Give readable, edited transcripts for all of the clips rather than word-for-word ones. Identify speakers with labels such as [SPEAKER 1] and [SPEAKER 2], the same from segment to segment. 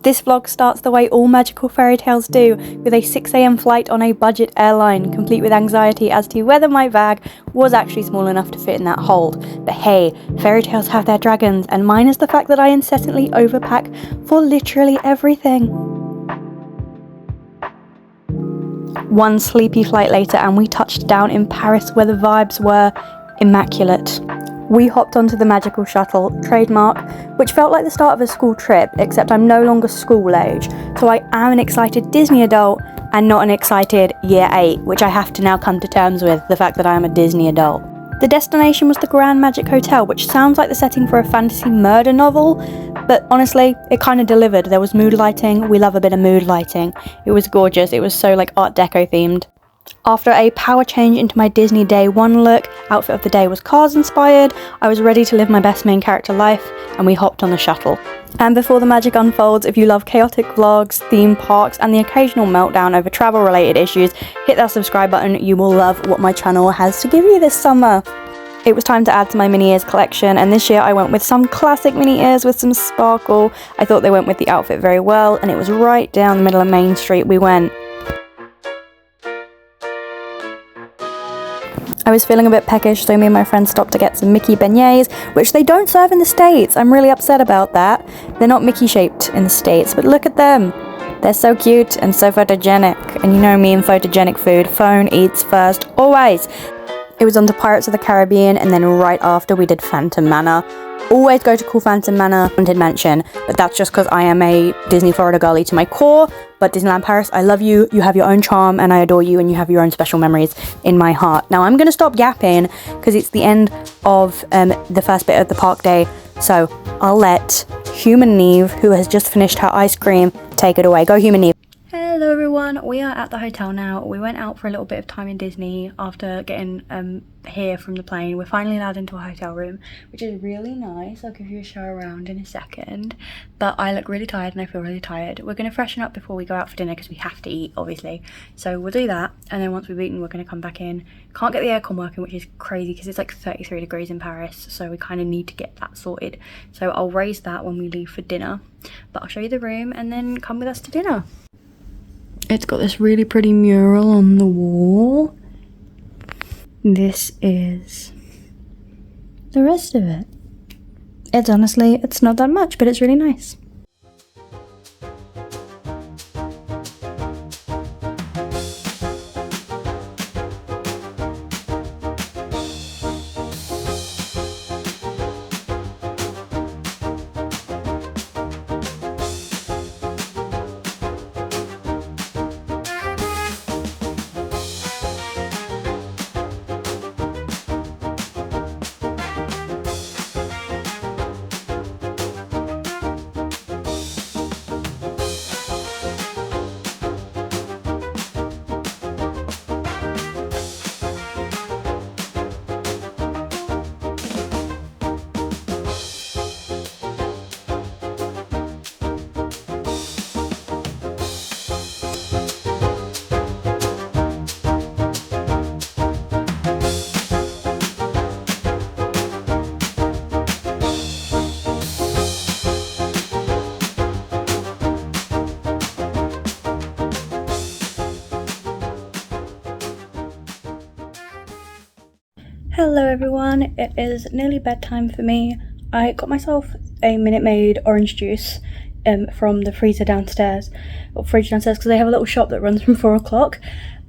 [SPEAKER 1] This vlog starts the way all magical fairy tales do, with a 6 AM flight on a budget airline, complete with anxiety as to whether my bag was actually small enough to fit in that hold. But hey, fairy tales have their dragons, and mine is the fact that I incessantly overpack for literally everything. One sleepy flight later and we touched down in Paris, where the vibes were immaculate. We hopped onto the magical shuttle, trademark, which felt like the start of a school trip, except I'm no longer school age, so I am an excited Disney adult and not an excited year 8, which I have to now come to terms with, the fact that I am a Disney adult. The destination was the Grand Magic Hotel, which sounds like the setting for a fantasy murder novel, but honestly, it kind of delivered. There was mood lighting. We love a bit of mood lighting. It was gorgeous. It was so like Art Deco themed. After a power change into my Disney Day 1 look, outfit of the day was Cars inspired, I was ready to live my best main character life, and we hopped on the shuttle. And before the magic unfolds, if you love chaotic vlogs, theme parks, and the occasional meltdown over travel related issues, hit that subscribe button. You will love what my channel has to give you this summer. It was time to add to my Minnie ears collection, and this year I went with some classic Minnie ears with some sparkle. I thought they went with the outfit very well, and it was right down the middle of Main Street we went. I was feeling a bit peckish, so me and my friends stopped to get some Mickey beignets, which they don't serve in the States. I'm really upset about that. They're not Mickey shaped in the States, but look at them. They're so cute and so photogenic. And you know me and photogenic food. Phone eats first, always. It was on to Pirates of the Caribbean, and then right after we did Phantom Manor. Always go to Cool Phantom Manor, Haunted Mansion, but that's just because I am a Disney Florida girly to my core. But Disneyland Paris, I love you, you have your own charm, and I adore you, and you have your own special memories in my heart. Now I'm going to stop yapping, because it's the end of the first bit of the park day, so I'll let Human Neve, who has just finished her ice cream, take it away. Go Human Neve. Hello everyone, we are at the hotel now. We went out for a little bit of time in Disney after getting here from the plane. We're finally allowed into a hotel room, which is really nice. I'll give you a show around in a second, but I look really tired and I feel really tired. We're going to freshen up before we go out for dinner because we have to eat, obviously, so we'll do that, and then once we've eaten we're going to come back in. Can't get the aircon working, which is crazy because it's like 33 degrees in Paris, so we kind of need to get that sorted, so I'll raise that when we leave for dinner, but I'll show you the room and then come with us to dinner. It's got this really pretty mural on the wall. This is the rest of it. It's honestly, it's not that much, but it's really nice. Hello everyone, it is nearly bedtime for me. I got myself a Minute Maid orange juice from the freezer downstairs, or fridge downstairs, because they have a little shop that runs from 4 o'clock.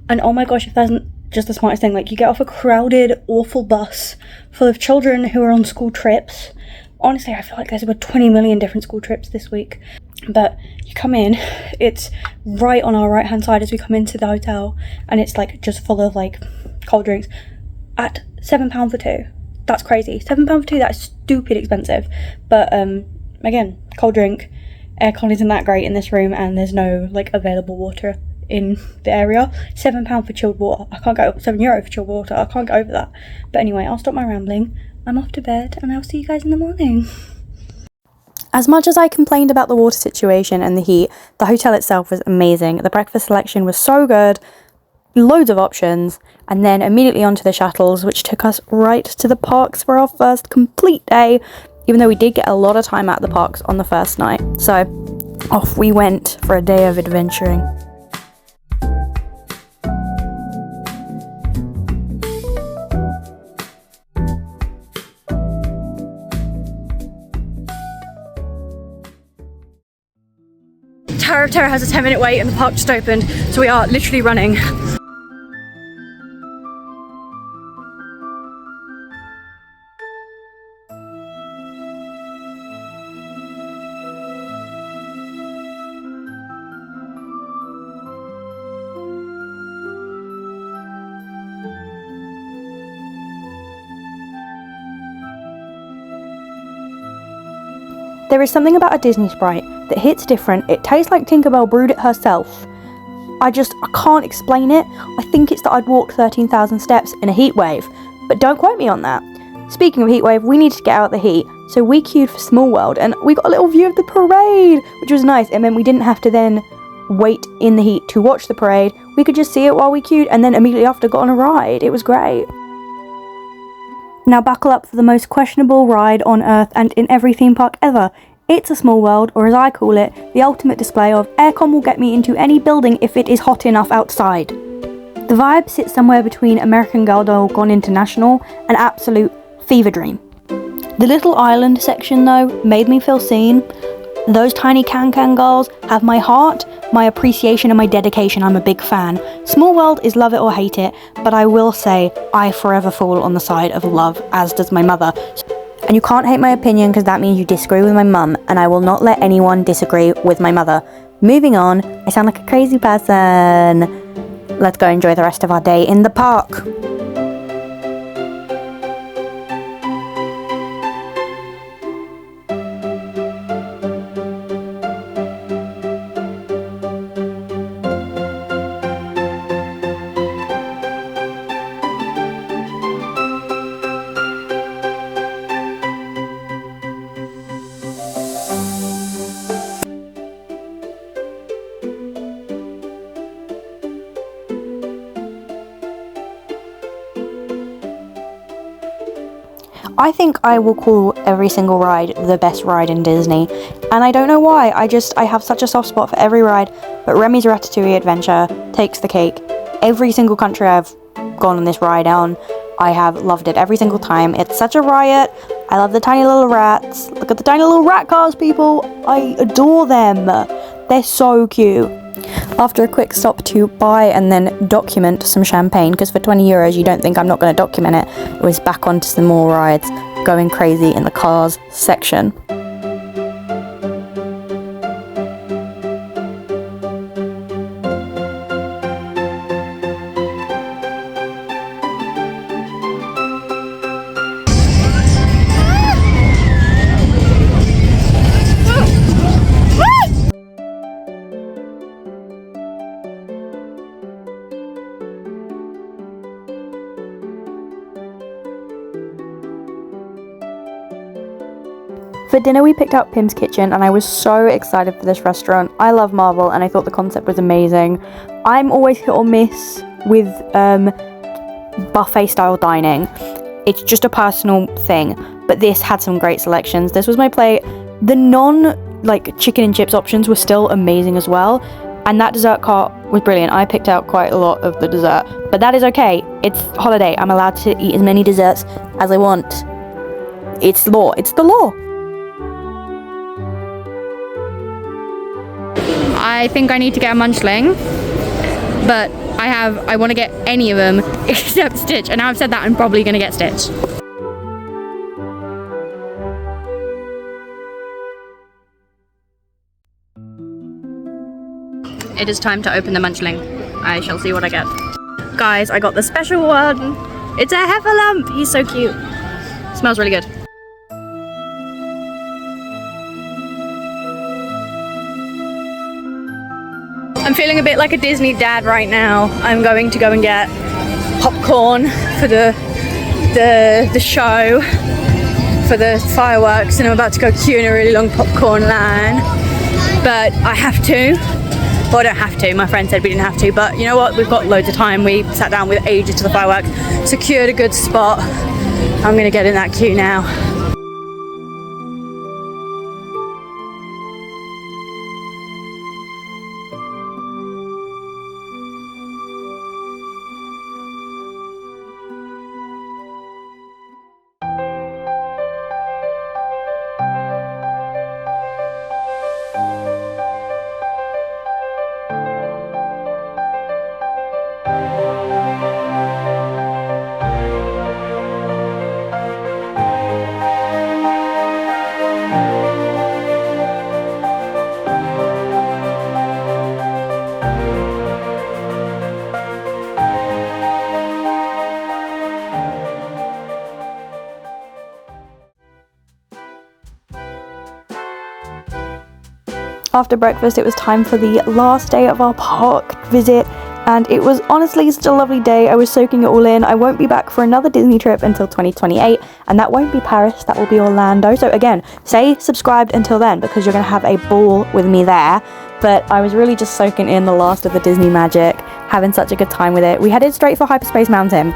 [SPEAKER 1] And oh my gosh, if that isn't just the smartest thing, like you get off a crowded, awful bus full of children who are on school trips. Honestly, I feel like there's about 20 million different school trips this week. But you come in, it's right on our right hand side as we come into the hotel, and it's like just full of like cold drinks at £7 for 2. That's crazy. £7 for 2, that's stupid expensive. But again, cold drink, aircon isn't that great in this room, and there's no like available water in the area. £7 for chilled water. I can't go, €7 for chilled water. I can't get over that. But anyway, I'll stop my rambling. I'm off to bed, and I'll see you guys in the morning. As much as I complained about the water situation and the heat, the hotel itself was amazing. The breakfast selection was so good. Loads of options, and then immediately onto the shuttles, which took us right to the parks for our first complete day, even though we did get a lot of time at the parks on the first night. So Off we went for a day of adventuring. Tower of Terror has a 10-minute wait and the park just opened, so we are literally running. There is something about a Disney Sprite that hits different. It tastes like Tinkerbell brewed it herself. I can't explain it. I think it's that I'd walked 13,000 steps in a heat wave, but don't quote me on that. Speaking of heat wave, we needed to get out of the heat, so we queued for Small World, and we got a little view of the parade, which was nice. It meant we didn't have to then wait in the heat to watch the parade. We could just see it while we queued, and then immediately after got on a ride. It was great. Now buckle up for the most questionable ride on Earth and in every theme park ever. It's a Small World, or as I call it, the ultimate display of aircon will get me into any building if it is hot enough outside. The vibe sits somewhere between American Girl doll gone international and absolute fever dream. The little island section though made me feel seen. Those tiny can-can girls have my heart, my appreciation and my dedication. I'm a big fan. Small World is love it or hate it, but I will say I forever fall on the side of love, as does my mother. And you can't hate my opinion because that means you disagree with my mum, and I will not let anyone disagree with my mother. Moving on, I sound like a crazy person. Let's go enjoy the rest of our day in the park. I think I will call every single ride the best ride in Disney, and I don't know why. I have such a soft spot for every ride, but Remy's Ratatouille Adventure takes the cake. Every single country I've gone on this ride on, I have loved it every single time. It's such a riot. I love the tiny little rats. Look at the tiny little rat cars, people. I adore them. They're so cute. After a quick stop to buy and then document some champagne, because for 20 euros you don't think I'm not going to document it, it was back onto some more rides, going crazy in the cars section. For dinner we picked out Pim's Kitchen, and I was so excited for this restaurant. I love Marvel and I thought the concept was amazing. I'm always hit or miss with buffet style dining. It's just a personal thing, but this had some great selections. This was my plate. The chicken and chips options were still amazing as well, and that dessert cart was brilliant. I picked out quite a lot of the dessert, but that is okay. It's holiday. I'm allowed to eat as many desserts as I want. It's law. It's the law. I think I need to get a Munchling, but I want to get any of them except Stitch, and now I've said that I'm probably going to get Stitch. It is time to open the Munchling. I shall see what I get. Guys, I got the special one. It's a Heffalump. He's so cute. Smells really good. I'm feeling a bit like a Disney dad right now. I'm going to go and get popcorn for the show, for the fireworks, and I'm about to go queue in a really long popcorn line. But I have to. Well, I don't have to. My friend said we didn't have to, but you know what? We've got loads of time. We sat down with ages to the fireworks, secured a good spot. I'm gonna get in that queue now. after breakfast, it was time for the last day of our park visit, and it was honestly such a lovely day. I was soaking it all in. I won't be back for another Disney trip until 2028, and that won't be Paris, that will be Orlando. So again, stay subscribed until then because you're going to have a ball with me there. But I was really just soaking in the last of the Disney magic, having such a good time with it. We headed straight for Hyperspace Mountain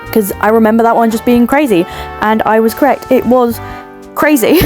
[SPEAKER 1] because I remember that one just being crazy, and I was correct. It was crazy.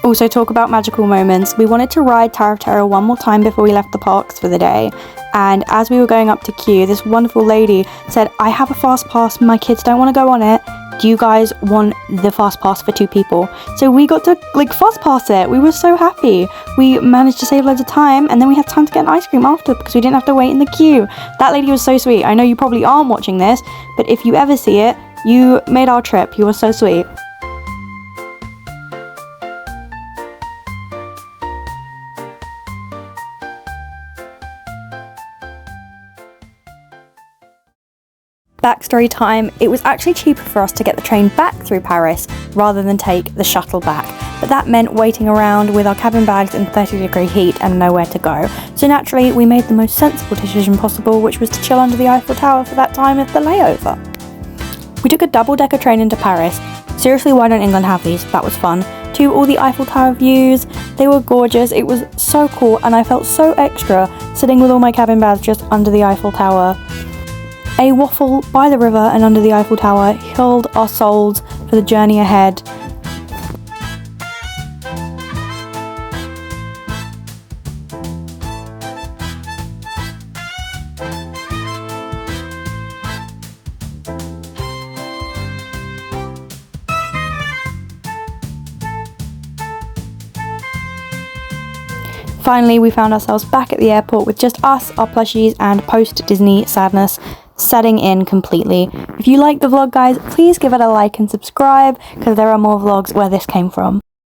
[SPEAKER 1] Also, talk about magical moments. We wanted to ride Tower of Terror one more time before we left the parks for the day. And as we were going up to queue, this wonderful lady said, I have a fast pass, my kids don't want to go on it. Do you guys want the fast pass for 2 people? So we got to fast pass it. We were so happy. We managed to save loads of time, and then we had time to get an ice cream after because we didn't have to wait in the queue. That lady was so sweet. I know you probably aren't watching this, but if you ever see it, you made our trip. You were so sweet. Backstory time, it was actually cheaper for us to get the train back through Paris rather than take the shuttle back, but that meant waiting around with our cabin bags in 30-degree heat and nowhere to go. So naturally we made the most sensible decision possible, which was to chill under the Eiffel Tower for that time of the layover. We took a double-decker train into Paris. Seriously, why don't England have these? That was fun. To all the Eiffel Tower views, they were gorgeous, it was so cool, and I felt so extra sitting with all my cabin bags just under the Eiffel Tower. A waffle by the river and under the Eiffel Tower healed our souls for the journey ahead. Finally, we found ourselves back at the airport with just us, our plushies, and post-Disney sadness setting in completely. If you like the vlog, guys, please give it a like and subscribe because there are more vlogs where this came from.